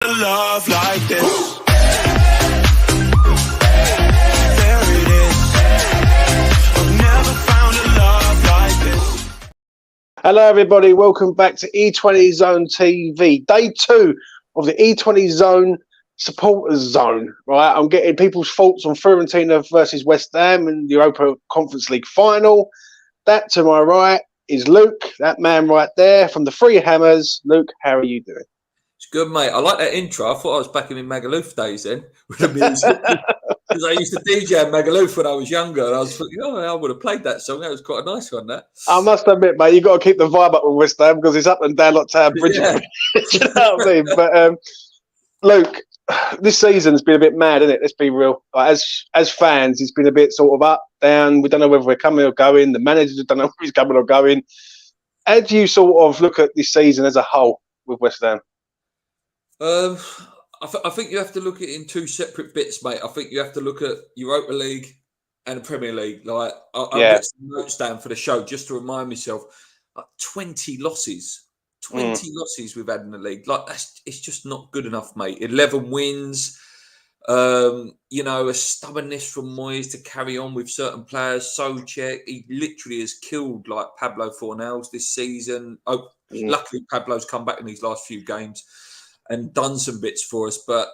Love like this. There it is. I've never found a love like this. Hello, everybody. Welcome back to E20 Zone TV. Day 2 of the E20 Zone Supporters Zone. Right, I'm getting people's thoughts on Fiorentina versus West Ham in the Europa Conference League final. That to my right is Luke, that man right there from the Three Hammers. Luke, how are you doing? It's good, mate. I like that intro. I thought I was back in my Magaluf days then with the music. Because I used to DJ in Magaluf when I was younger. And I was thinking, I would have played that song. That was quite a nice one, that. I must admit, mate, you've got to keep the vibe up with West Ham because it's up and down like Tower Bridge. Yeah. Do you know what I mean? But, Luke, this season's been a bit mad, isn't it? Let's be real. Like, as fans, it's been a bit sort of up, down. We don't know whether we're coming or going. The managers don't know if he's coming or going. How do you sort of look at this season as a whole with West Ham? I think you have to look at it in two separate bits, mate. I think you have to look at Europa League and the Premier League. Like, I've got some notes down for the show just to remind myself. Like 20 losses. 20 losses we've had in the league. Like, it's just not good enough, mate. 11 wins. A stubbornness from Moyes to carry on with certain players. Souček, he literally has killed like Pablo Fornals this season. Luckily, Pablo's come back in these last few games and done some bits for us, but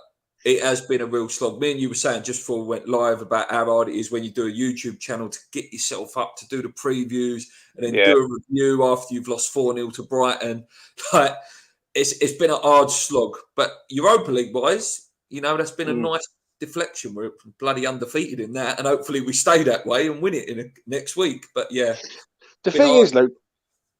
it has been a real slog. Me and you were saying just before we went live about how hard it is when you do a YouTube channel to get yourself up to do the previews and then do a review after you've lost 4-0 to Brighton. Like, it's been a hard slog. But Europa League wise, that's been a nice deflection. We're bloody undefeated in that, and hopefully we stay that way and win it next week. But yeah, the thing is, Luke,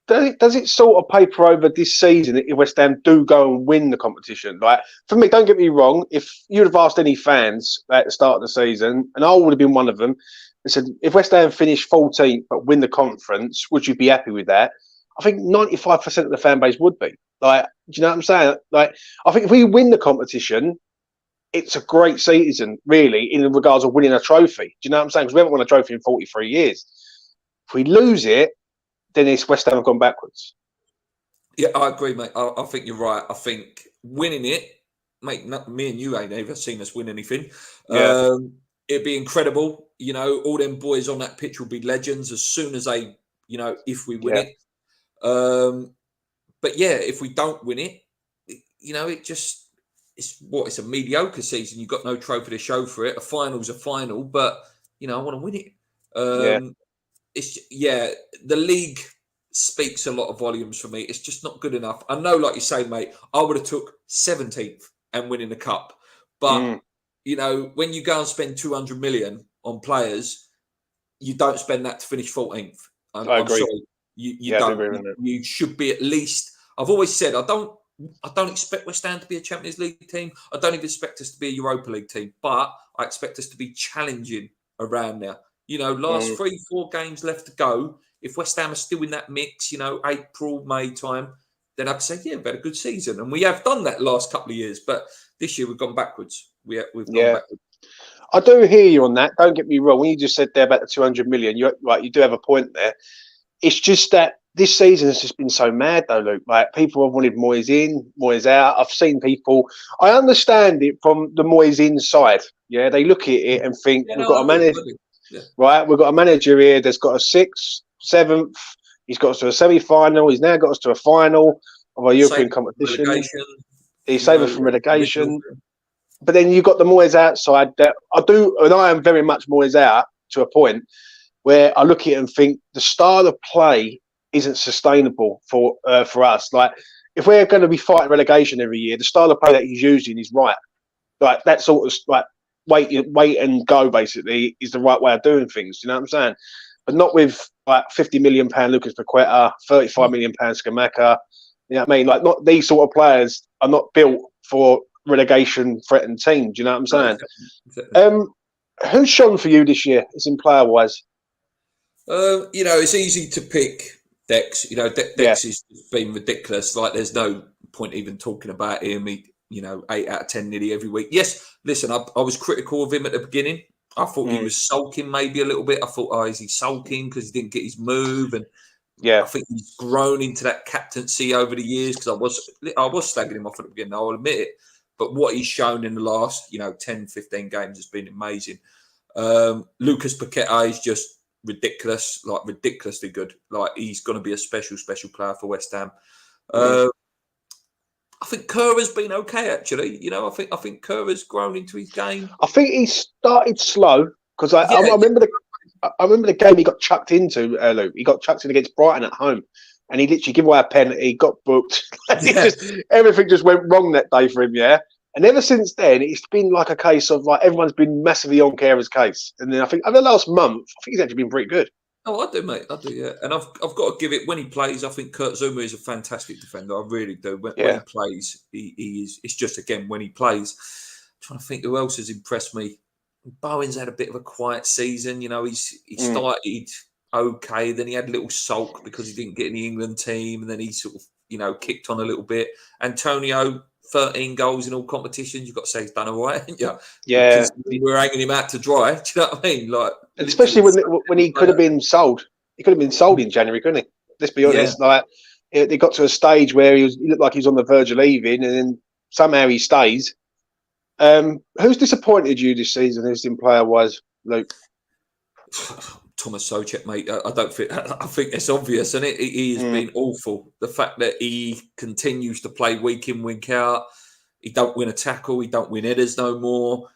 does it sort of paper over this season if West Ham do go and win the competition? Like, for me, don't get me wrong, if you'd have asked any fans at the start of the season, and I would have been one of them, and said, if West Ham finish 14th but win the conference, would you be happy with that? I think 95% of the fan base would be. Like, do you know what I'm saying? Like, I think if we win the competition, it's a great season, really, in regards of winning a trophy. Do you know what I'm saying? Because we haven't won a trophy in 43 years. If we lose it, then it's West Ham have gone backwards. Yeah, I agree, mate. I think you're right. I think winning it, mate, me and you ain't ever seen us win anything. Yeah. It'd be incredible. All them boys on that pitch will be legends as soon as they, if we win it. But yeah, if we don't win it, it's a mediocre season. You've got no trophy to show for it. A final's a final, but, I want to win it. The league speaks a lot of volumes for me. It's just not good enough. I know, like you say, mate, I would have took 17th and winning the cup. But, when you go and spend 200 million on players, you don't spend that to finish 14th. I'm sorry. You don't. You should be at least, I've always said, I don't expect West Ham to be a Champions League team. I don't even expect us to be a Europa League team. But I expect us to be challenging around now. Last 3-4 games left to go. If West Ham are still in that mix, April, May time, then I'd say, yeah, we've had a good season. And we have done that last couple of years. But this year we've gone backwards. We've gone backwards. I do hear you on that. Don't get me wrong. When you just said there about the 200 million, you do have a point there. It's just that this season has just been so mad, though, Luke. Like, people have wanted Moyes in, Moyes out. I've seen people. I understand it from the Moyes inside. Yeah, they look at it and think we've got a manager. Yeah. Right, we've got a manager here that's got a 6th, 7th. He's got us to a semi-final. He's now got us to a final of our European competition. He's saved us from relegation. But then you've got the Moyes outside. That I am very much Moyes out to a point where I look at it and think the style of play isn't sustainable for us. Like, if we're going to be fighting relegation every year, the style of play that he's using is right. Like, that sort of like wait and go, basically, is the right way of doing things. You know what I'm saying? But not with like £50 million Lucas Paqueta, £35 million Scamacca. You know what I mean? Like, not these sort of players are not built for relegation threatened teams. Do you know what I'm saying? Exactly. Who's shone for you this year, as in player wise? It's easy to pick Dex. Dex has been ridiculous. Like, there's no point even talking about him. 8 out of 10 nearly every week. Yes, listen, I was critical of him at the beginning. I thought he was sulking maybe a little bit. I thought, is he sulking because he didn't get his move? And I think he's grown into that captaincy over the years, because I was slagging him off at the beginning, I'll admit it. but what he's shown in the last, 10, 15 games has been amazing. Lucas Paqueta is just ridiculous, like ridiculously good. Like he's going to be a special player for West Ham. I think Kerr has been okay, actually. I think Kerr has grown into his game. I think he started slow because I remember the game he got chucked into. Luke, he got chucked in against Brighton at home, and he literally gave away a penalty, got booked. Everything just went wrong that day for him. Yeah, and ever since then, it's been like a case of like everyone's been massively on Kerr's case, and then I think over the last month, I think he's actually been pretty good. Oh, I do, mate. I do, yeah. And I've got to give it when he plays. I think Kurt Zuma is a fantastic defender. I really do. When he plays, he is. It's just again when he plays. I'm trying to think who else has impressed me. Bowen's had a bit of a quiet season. He started okay, then he had a little sulk because he didn't get in the England team, and then he sort of kicked on a little bit. Antonio, 13 goals in all competitions. You've got to say he's done all right, haven't you? Yeah, because we're hanging him out to dry. Do you know what I mean? Like, especially when he could have been sold. He could have been sold in January, couldn't he? Let's be honest. Yeah. Like it got to a stage where he looked like he was on the verge of leaving, and then somehow he stays. Who's disappointed you this season? Who's in player wise, Luke? Thomas Souček, mate. I think it's obvious, and he has been awful. The fact that he continues to play week in, week out. He don't win a tackle. He don't win headers no more.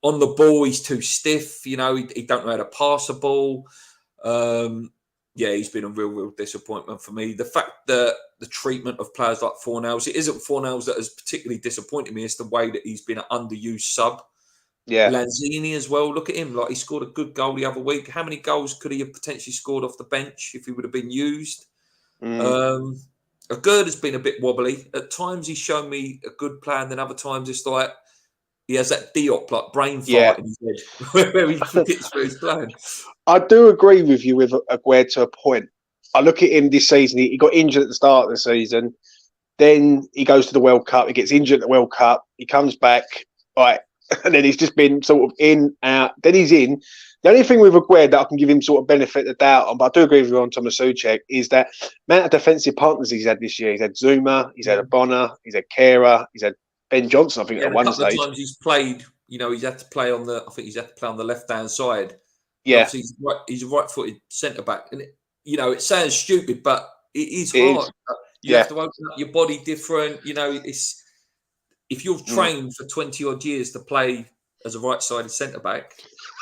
On the ball, he's too stiff. He don't know how to pass a ball. He's been a real disappointment for me. The fact that the treatment of players like Fornals, it isn't Fornals that has particularly disappointed me. It's the way that he's been an underused sub. Yeah, Lanzini as well. Look at him. Like he scored a good goal the other week. How many goals could he have potentially scored off the bench if he would have been used? Agurd has been a bit wobbly. At times he's shown me a good player, and then other times it's like he has that Diop like brain fart in his head where he forgets where he's playing. I do agree with you with Agüero to a point. I look at him this season. He got injured at the start of the season. Then he goes to the World Cup. He gets injured at the World Cup. He comes back, right, and then he's just been sort of in, out. Then he's in. The only thing with Agüero that I can give him sort of benefit of the doubt on, but I do agree with you on Thomas Souček, is that amount of defensive partners he's had this year. He's had Zuma, he's had Abona, he's had Kehrer, he's had Ben Johnson, I think, at one stage. A couple of times he's played, he's had to play on the left-hand side. Yeah. He's a right-footed centre-back. And, it sounds stupid, but it is hard. You have to open up your body different. It's if you've trained for 20-odd years to play as a right-sided centre-back,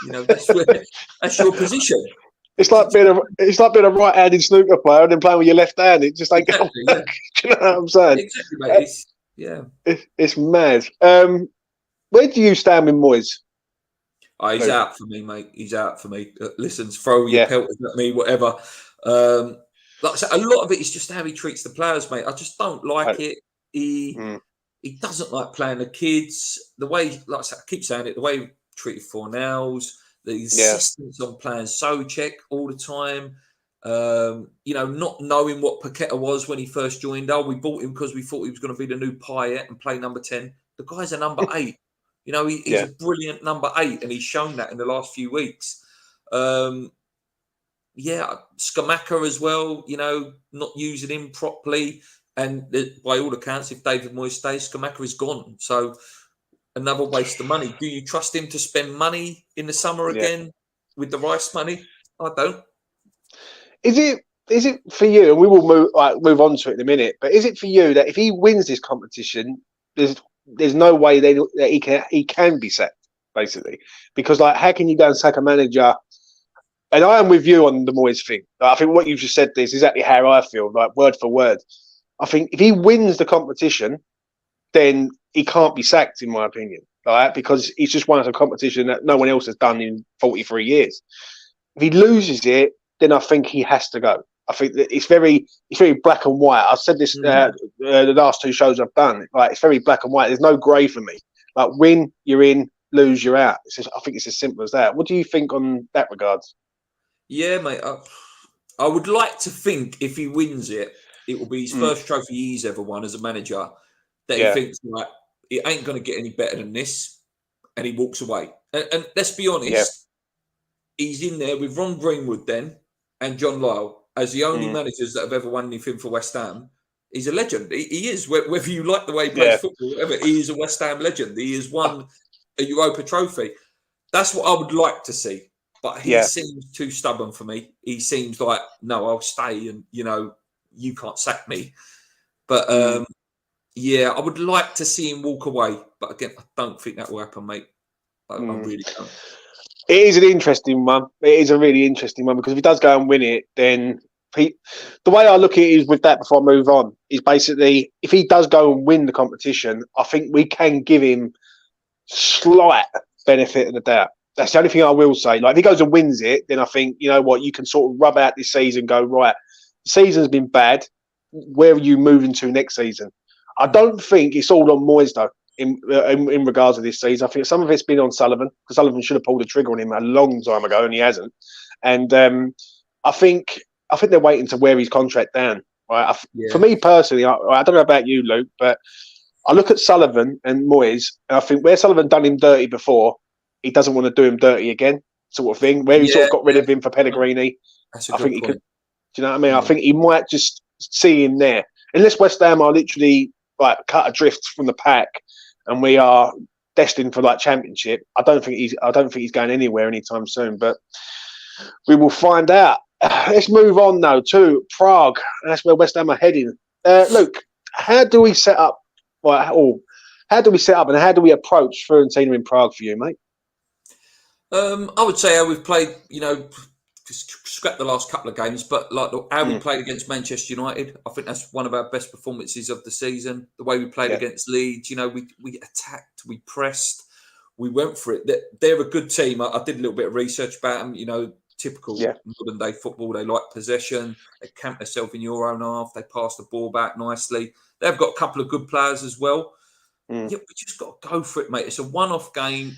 that's your position. It's like being a right-handed snooker player and then playing with your left hand. It just ain't going to work. Do you know what I'm saying? Exactly, mate. It's mad. Where do you stand with Moyes? He's out for me, mate. He's out for me. Listen, throw your pelters at me, whatever. Like I said, a lot of it is just how he treats the players, mate. I just don't like it. He doesn't like playing the kids. The way, like I said, I keep saying it, the way he treated Fornals, the insistence on playing Souček all the time. Not knowing what Paqueta was when he first joined. We bought him because we thought he was going to be the new Payet and play number 10. The guy's a number 8. He's a brilliant number 8, and he's shown that in the last few weeks. Scamacca as well, not using him properly. And by all accounts, if David Moyes stays, Scamacca is gone. So another waste of money. Do you trust him to spend money in the summer again with the Rice money? I don't. Is it for you, and we will move on to it in a minute, but is it for you that if he wins this competition, there's no way that he can be sacked, basically? Because how can you go and sack a manager? And I am with you on the Moyes thing. I think what you've just said is exactly how I feel, word for word. I think if he wins the competition, then he can't be sacked, in my opinion, because he's just won a competition that no one else has done in 43 years. If he loses it, then I think he has to go. I think that it's very black and white. I've said this the last 2 shows I've done. It's very black and white. There's no grey for me. Win, you're in; lose, you're out. I think it's as simple as that. What do you think on that regards? Yeah, mate. I would like to think if he wins it, it will be his first trophy he's ever won as a manager. That he thinks it ain't going to get any better than this, and he walks away. And let's be honest, he's in there with Ron Greenwood then and John Lyall as the only managers that have ever won anything for West Ham. he's a legend. He is, whether you like the way he plays football, whatever. He is a West Ham legend. He has won a Europa trophy. That's what I would like to see. But he seems too stubborn for me. He seems like, no, I'll stay, and you can't sack me. But I would like to see him walk away. But again, I don't think that will happen, mate. I really don't. It is an interesting one. It is a really interesting one because if he does go and win it, then the way I look at it is with that before I move on is basically if he does go and win the competition, I think we can give him slight benefit of the doubt. That's the only thing I will say. Like if he goes and wins it, then I think, you know what, you can sort of rub out this season, go, right, the season's been bad. Where are you moving to next season? I don't think it's all on Moyes though. In regards to this season, I think some of it's been on Sullivan because Sullivan should have pulled the trigger on him a long time ago, and he hasn't. And I think they're waiting to wear his contract down. Right? For me personally, I don't know about you, Luke, but I look at Sullivan and Moyes, and I think where Sullivan done him dirty before, he doesn't want to do him dirty again, sort of thing. Where he sort of got rid of him for Pellegrini, I think he could. Do you know what I mean? I think he might just see him there, unless West Ham are literally like cut adrift from the pack. And we are destined for like championship. I don't think he's going anywhere anytime soon. But we will find out. Let's move on though to Prague. That's where West Ham are heading. Luke, how do we set up? How do we set up and how do we approach Fiorentina in Prague for you, mate? I would say how we've played. Scrap the last couple of games, but like how we played against Manchester United, I think that's one of our best performances of the season. The way we played against Leeds, we attacked, we pressed, we went for it. They're a good team. I did a little bit of research about them. Typical modern day football. They like possession. They camp themselves in your own half. They pass the ball back nicely. They've got a couple of good players as well. Yeah, we just got to go for it, mate. It's a one-off game.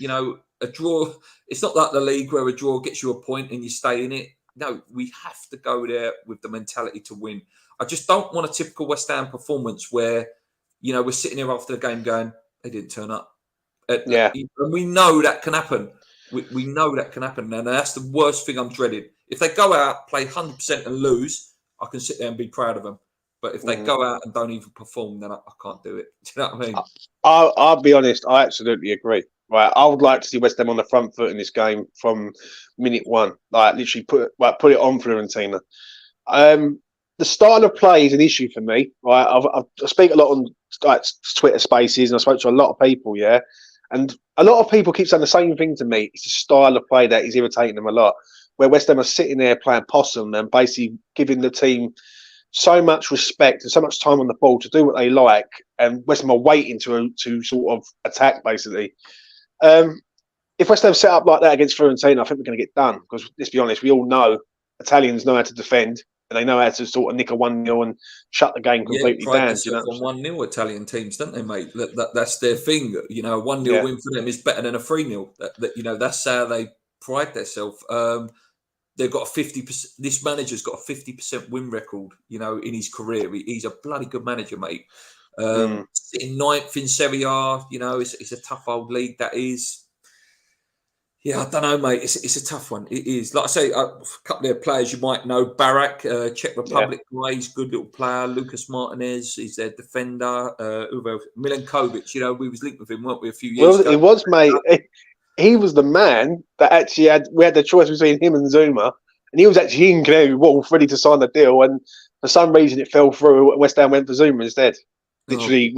A draw. It's not like the league where a draw gets you a point and you stay in it. No, we have to go there with the mentality to win. I just don't want a typical West Ham performance where, we're sitting here after the game going, they didn't turn up. And we know that can happen. We know that can happen. And that's the worst thing I'm dreading. If they go out, play 100% and lose, I can sit there and be proud of them. But if they go out and don't even perform, then I can't do it. Do you know what I mean? I'll be honest. I absolutely agree. Right, I would like to see West Ham on the front foot in this game from minute one. Like literally put it on Fiorentina. The style of play is an issue for me. Right, I speak a lot on Twitter Spaces, and I spoke to a lot of people. Yeah, and a lot of people keep saying the same thing to me. It's the style of play that is irritating them a lot. Where West Ham are sitting there playing possum and basically giving the team so much respect and so much time on the ball to do what they like, and West Ham are waiting to sort of attack basically. If West Ham set up like that against Fiorentina, I think we're going to get done because let's be honest, we all know Italians know how to defend and they know how to sort of nick a 1-0 and shut the game completely down. On 1-0 Italian teams, don't they, mate? That's their thing. A 1-0 win for them is better than a 3-0. That's how they pride themselves. They've got a 50%. This manager's got a 50% win record. In his career, he's a bloody good manager, mate. Sitting 9th in Serie A, it's a tough old league. That is. Yeah, I don't know, mate. It's a tough one. It is. Like I say, a couple of players you might know. Barak, Czech Republic guy, he's a good little player. Lucas Martinez, he's their defender. Milenkovic, we was linked with him, weren't we, a few years ago? It was, mate. He was the man that actually we had the choice between him and Zuma, and he was actually in Canary Wharf ready to sign the deal, and for some reason it fell through. West Ham went for Zuma instead. Literally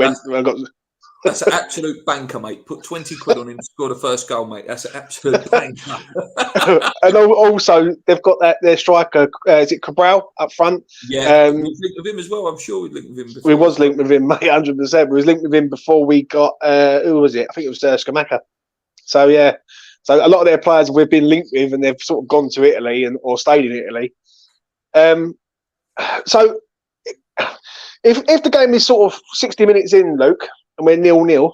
That's an absolute banker, mate. Put 20 quid on him to score the first goal, mate. That's an absolute banker. And also, they've got their striker, is it Cabral up front? Yeah, we was linked with him as well. I'm sure we linked with him before. We was linked with him, mate, 100%. We was linked with him before we got, who was it? I think it was Skamaka. So, yeah. So, a lot of their players we've been linked with and they've sort of gone to Italy or stayed in Italy. So, if the game is sort of 60 minutes in, Luke, and we're 0-0,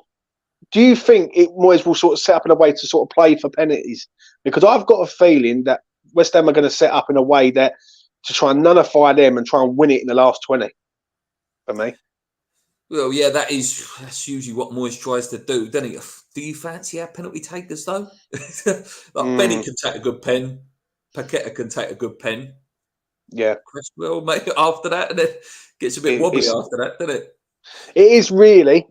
do you think Moyes will sort of set up in a way to sort of play for penalties? Because I've got a feeling that West Ham are going to set up in a way that to try and nullify them and try and win it in the last 20, for me. Well, yeah, that's usually what Moyes tries to do, doesn't he? Do you fancy our penalty takers, though? Benny can take a good pen. Paqueta can take a good pen. Yeah. Cresswell, mate, after that, and then gets a bit wobbly after that, doesn't it? It is really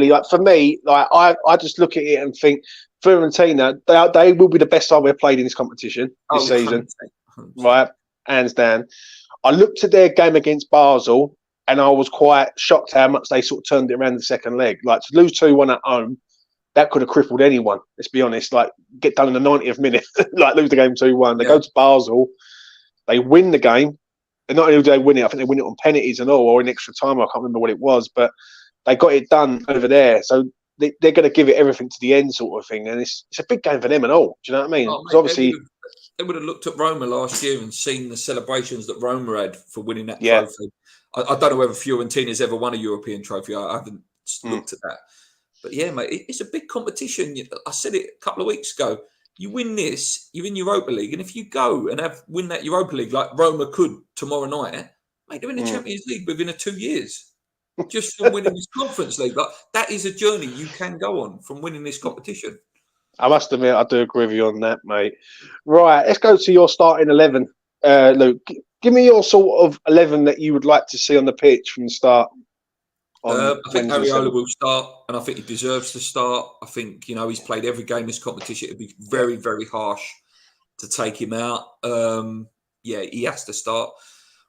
like for me. Like I just look at it and think Fiorentina, they will be the best side we've played in this competition this season, 100%. right? Hands down. I looked at their game against Basel, and I was quite shocked how much they sort of turned it around the second leg. Like to lose 2-1 at home, that could have crippled anyone. Let's be honest. Like get done in the 90th minute, like lose the game 2-1. They go to Basel, they win the game. And not only do they win it, I think they win it on penalties and all, or in extra time. I can't remember what it was, but they got it done over there. So they're going to give it everything to the end, sort of thing. And it's a big game for them and all. Do you know what I mean? Oh, mate, obviously, they would have looked at Roma last year and seen the celebrations that Roma had for winning that trophy. I don't know whether Fiorentina's ever won a European trophy. I haven't looked at that. But yeah, mate, it's a big competition. I said it a couple of weeks ago. You win this, you're in Europa League, and if you go and win that Europa League like Roma could tomorrow night, mate, they're in the Champions League within 2 years, just from winning this Conference League. Like that is a journey you can go on from winning this competition. I must admit, I do agree with you on that, mate. Right, let's go to your starting 11, Luke. Give me your sort of 11 that you would like to see on the pitch from the start. I think Areola will start, and I think he deserves to start. I think, he's played every game this competition. It'd be very, very harsh to take him out. He has to start.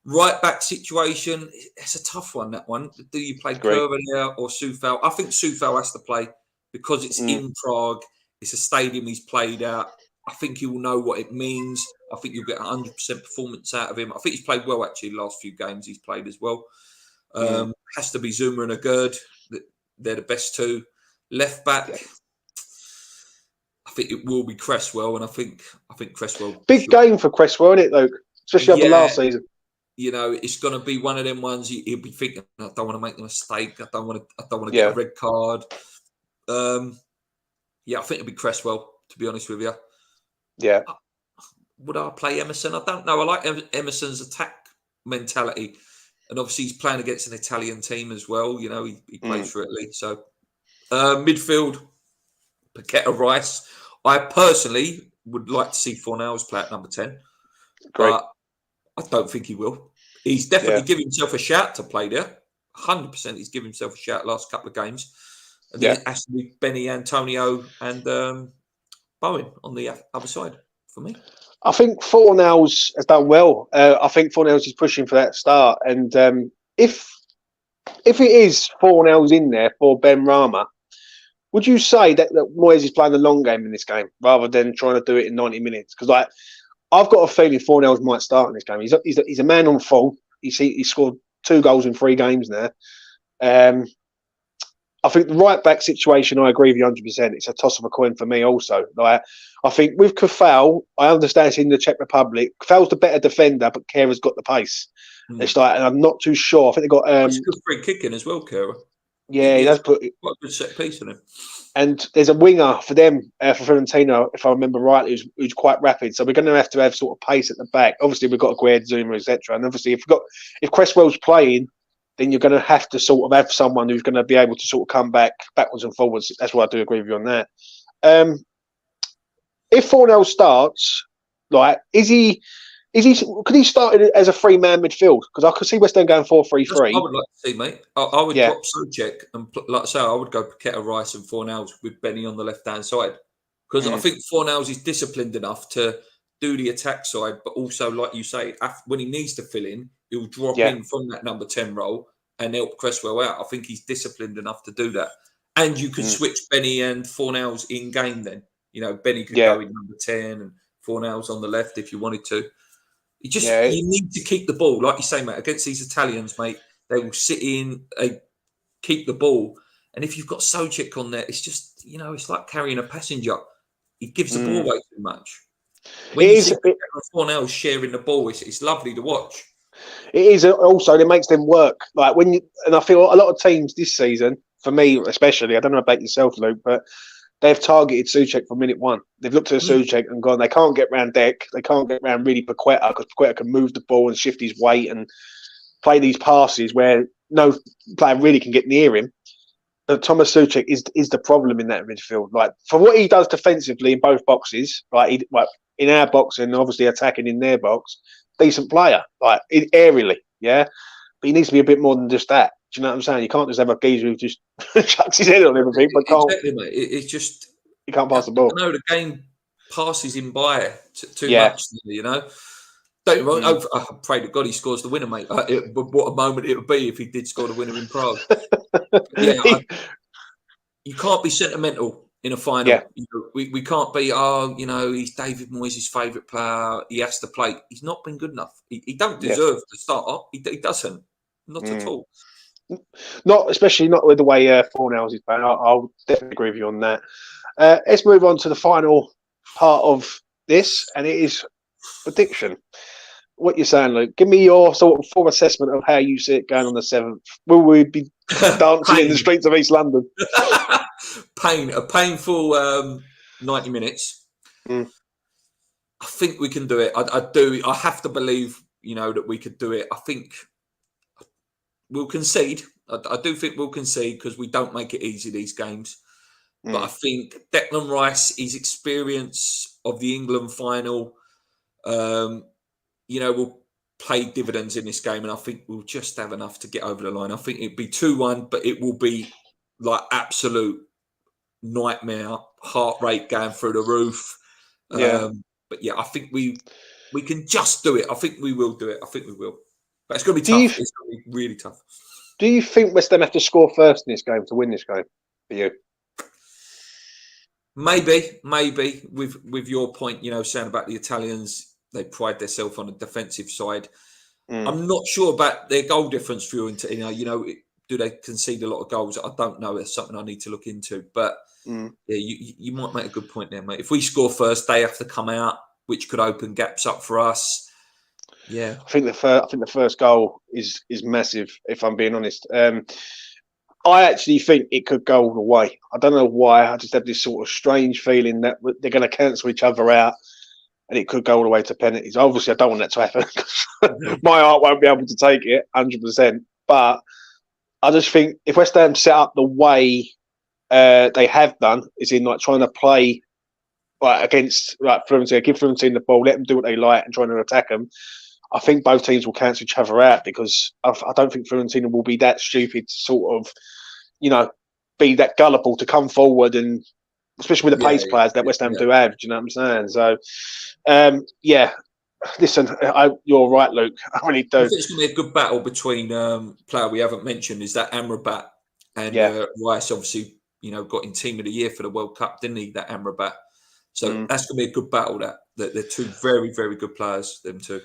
Right back situation, it's a tough one, that one. Do you play Kerr or Soufal? I think Soufal has to play because it's in Prague. It's a stadium he's played at. I think he will know what it means. I think you'll get 100% performance out of him. I think he's played well, actually, the last few games he's played as well. Has to be Zuma and Agurd. They're the best two. Left back, I think it will be Cresswell, and I think Cresswell. Big game for Cresswell, isn't it, Luke? Especially after last season. It's going to be one of them ones. He'll be thinking, I don't want to make a mistake. I don't want to get a red card. I think it'll be Cresswell, to be honest with you. Yeah. Would I play Emerson? I don't know. I like Emerson's attack mentality. And obviously, he's playing against an Italian team as well. He plays for Italy. So, midfield, Paqueta Rice. I personally would like to see Fornals play at number 10. But I don't think he will. He's definitely given himself a shout to play there. 100% he's given himself a shout last couple of games. And then it has to be Benny, Antonio, and Bowen on the other side for me. I think Fornals has done well. I think Fornals is pushing for that start. And if it is Fornals in there for Ben Rama, would you say that Moyes is playing the long game in this game rather than trying to do it in 90 minutes? Because I've got a feeling Fornals might start in this game. He's a man on form. He's scored 2 goals in 3 games now. I think the right back situation, I agree with you 100%. It's a toss of a coin for me also. I think with Kafal, I understand it's in the Czech Republic. Kafal's the better defender, but Kera's got the pace. It's and I'm not too sure. I think they got. It's a good free kicking as well, Kera. Yeah, he does put quite a good set piece on him. And there's a winger for them for Fiorentina, if I remember rightly, who's quite rapid. So we're going to have sort of pace at the back. Obviously, we've got Aguerd, Zuma, etc. And obviously, if Cresswell's playing, then you're going to have to sort of have someone who's going to be able to sort of come backwards and forwards. That's why I do agree with you on that. If Fornals starts, could he start as a 3-man midfield? Because I could see West Ham going 4-3-3. I would like to see, mate. I would drop Souček and, like I say, I would go Paqueta Rice and Fornals with Benny on the left-hand side. Because I think Fornals is disciplined enough to do the attack side, but also, like you say, when he needs to fill in, he'll drop in from that number 10 role and help Cresswell out. I think he's disciplined enough to do that. And you could switch Benny and Fornals in game then. Benny could go in number 10 and Fornals on the left if you wanted to. You need to keep the ball. Like you say, mate, against these Italians, mate, they will sit in, they keep the ball. And if you've got Souček on there, it's just, it's like carrying a passenger. He gives the ball away too much. When you see Fornals sharing the ball, it's lovely to watch. It is also, it makes them work. And I feel a lot of teams this season, for me especially, I don't know about yourself, Luke, but they've targeted Souček from minute 1. They've looked at Souček and gone, they can't get round Deck. They can't get round really Paqueta because Paqueta can move the ball and shift his weight and play these passes where no player really can get near him. But Thomas Souček is the problem in that midfield. For what he does defensively in both boxes, in our box and obviously attacking in their box. Decent player, like aerially, yeah. But he needs to be a bit more than just that. Do you know what I'm saying? You can't just have a geezer who just chucks his head on everything, but Exactly, mate. It's just he can't pass the ball. No, the game passes him by too Yeah. much. You know. Don't get me wrong, I pray to God he scores the winner, mate. What a moment it would be if he did score the winner in Prague. You can't be sentimental in a final. Yeah. You know, we can't be, he's David Moyes' favourite player. He has to play. He's not been good enough. He don't deserve to start. He doesn't. Not at all. Especially not with the way Fornals is playing. I'll definitely agree with you on that. Let's move on to the final part of this, and it is prediction. What you're saying, Luke? Give me your sort of full assessment of how you see it going on the 7th. Will we be dancing in the streets of East London? A painful 90 minutes. I think we can do it. I do. I have to believe, that we could do it. I think we'll concede. I do think we'll concede because we don't make it easy, these games. But I think Declan Rice, his experience of the England final, will play dividends in this game. And I think we'll just have enough to get over the line. I think it'd be 2-1, but it will be like absolute nightmare, heart rate going through the roof. But yeah, I think we can just do it. I think we will do it. I think we will. But it's going to be tough. It's going to be really tough. Do you think West Ham have to score first in this game to win this game for you? Maybe with your point, saying about the Italians, they pride themselves on the defensive side. I'm not sure about their goal difference for Fiorentina. Do they concede a lot of goals? I don't know. It's something I need to look into. But yeah, you might make a good point there, mate. If we score first, they have to come out, which could open gaps up for us. Yeah, I think the first goal is massive. If I'm being honest, I actually think it could go all the way. I don't know why. I just have this sort of strange feeling that they're going to cancel each other out, and it could go all the way to penalties. Obviously, I don't want that to happen. My heart won't be able to take it 100%. But I just think if West Ham set up the way they have done, is in like trying to play against Fiorentina, give Fiorentina the ball, let them do what they like, and trying to attack them. I think both teams will cancel each other out because I don't think Fiorentina will be that stupid to sort of, be that gullible to come forward, and especially with the pace players that West Ham do have. Do you know what I'm saying? So, listen, you're right, Luke. I really do. I think it's going to be a good battle between player we haven't mentioned is that Amrabat and Rice. Obviously, got in Team of the Year for the World Cup, didn't he? That Amrabat. So that's going to be a good battle. That they're two very, very good players. Them two.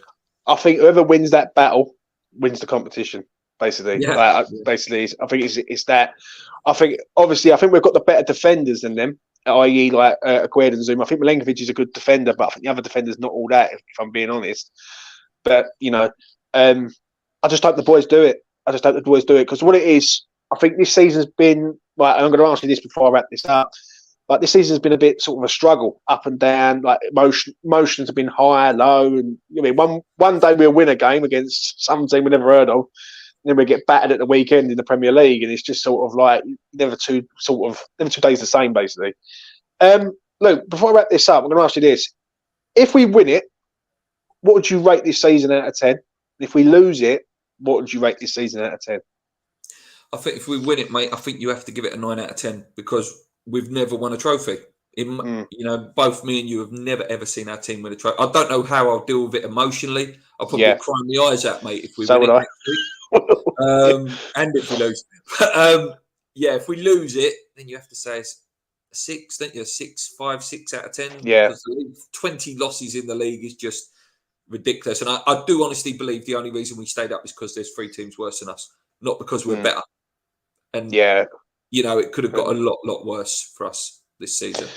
I think whoever wins that battle wins the competition. Basically, basically, I think it's that. I think we've got the better defenders than them, i.e., Aguerd and Zoom. I think Milenkovic is a good defender, but I think the other defender's not all that. If I'm being honest, but I just hope the boys do it. Because what it is, I think this season's been. Like, I'm going to ask you this before I wrap this up. Like, this season's been a bit sort of a struggle, up and down. Like, emotions have been high, low, and one day we'll win a game against some team we never heard of, and then we get battered at the weekend in the Premier League, and it's just sort of like never two days the same, basically. Look, before I wrap this up, I'm going to ask you this: if we win it, what would you rate this season out of 10? And if we lose it, what would you rate this season out of 10? I think if we win it, mate, I think you have to give it a 9 out of 10 because we've never won a trophy. Both me and you have never ever seen our team win a trophy. I don't know how I'll deal with it emotionally. I'll probably cry my eyes out, mate, if we win it next week. And if we lose. But, if we lose it, then you have to say it's a 6, don't you? 6 out of 10. Yeah. 20 losses in the league is just ridiculous. And I do honestly believe the only reason we stayed up is because there's 3 teams worse than us, not because we're better. And it could have got a lot worse for us this season.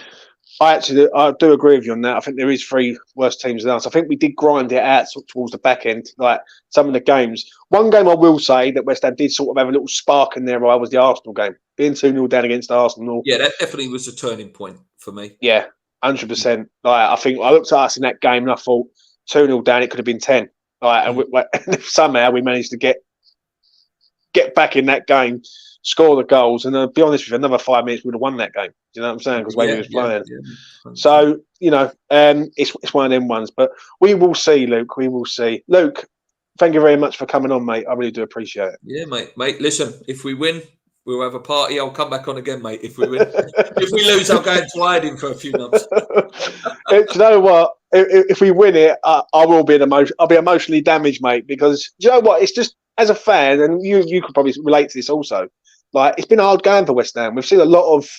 I do agree with you on that. I think there is 3 worse teams than us. I think we did grind it out towards the back end, like some of the games. One game I will say that West Ham did sort of have a little spark in their eye was the Arsenal game. Being 2-0 down against Arsenal. Yeah, that definitely was a turning point for me. Yeah, 100%. I think I looked at us in that game and I thought 2-0 down, it could have been 10. And somehow we managed to get back in that game. score the goals, and be honest with you, another 5 minutes we'd have won that game. Do you know what I'm saying? Because the way we was playing. Yeah. So it's one of them ones. But we will see, Luke. We will see, Luke. Thank you very much for coming on, mate. I really do appreciate it. Yeah, mate. Listen, if we win, we'll have a party. I'll come back on again, mate. If we win, if we lose, I'll go into hiding for a few months. Do you know what? If we win it, I will be I'll be emotionally damaged, mate. Because do you know what? It's just as a fan, and you could probably relate to this also. Like, it's been hard going for West Ham. We've seen a lot of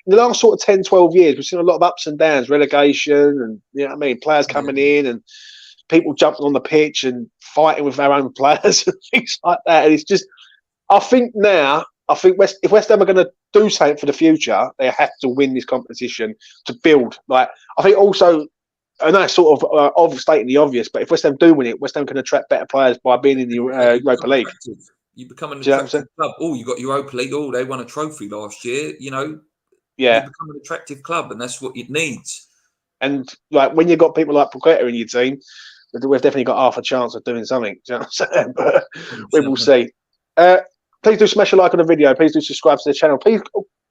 in the last sort of 10, 12 years. We've seen a lot of ups and downs, relegation, and you know what I mean, players coming in and people jumping on the pitch and fighting with their own players and things like that. And it's just, I think if West Ham are going to do something for the future, they have to win this competition to build. Like, I think also, and that's sort of overstating the obvious, but if West Ham do win it, West Ham can attract better players by being in the Europa League. You become an attractive club. Oh, you got Europa League. Oh, they won a trophy last year. You know, you become an attractive club, and that's what it needs. And like when you've got people like Paqueta in your team, we've definitely got half a chance of doing something. Do you know what I'm saying? But we will see. Please do smash a like on the video. Please do subscribe to the channel. Please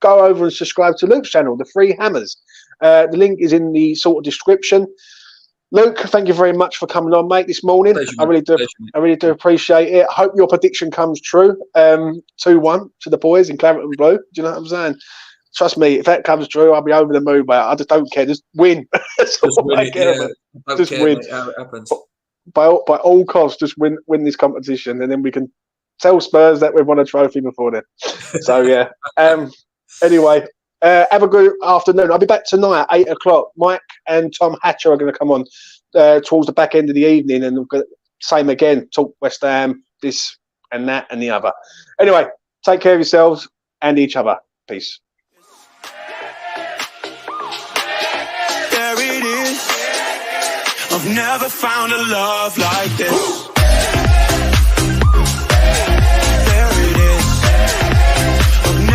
go over and subscribe to Luke's channel, The Three Hammers. The link is in the sort of description. Luke, thank you very much for coming on, mate, this morning. Pleasure, I really do appreciate it. I hope your prediction comes true. 2-1 to the boys in claret and blue. Do you know what I'm saying? Trust me, if that comes true, I'll be over the moon, mate. I just don't care. Just win. Just win. Just win. How it happens. By all costs, just win this competition, and then we can tell Spurs that we've won a trophy before then. So yeah. Anyway, have a good afternoon. I'll be back tonight at 8:00. Mike and Tom Hatcher are going to come on towards the back end of the evening, and same again. Talk West Ham, this and that and the other. Anyway, take care of yourselves and each other. Peace. There it is. I've never found a love like this.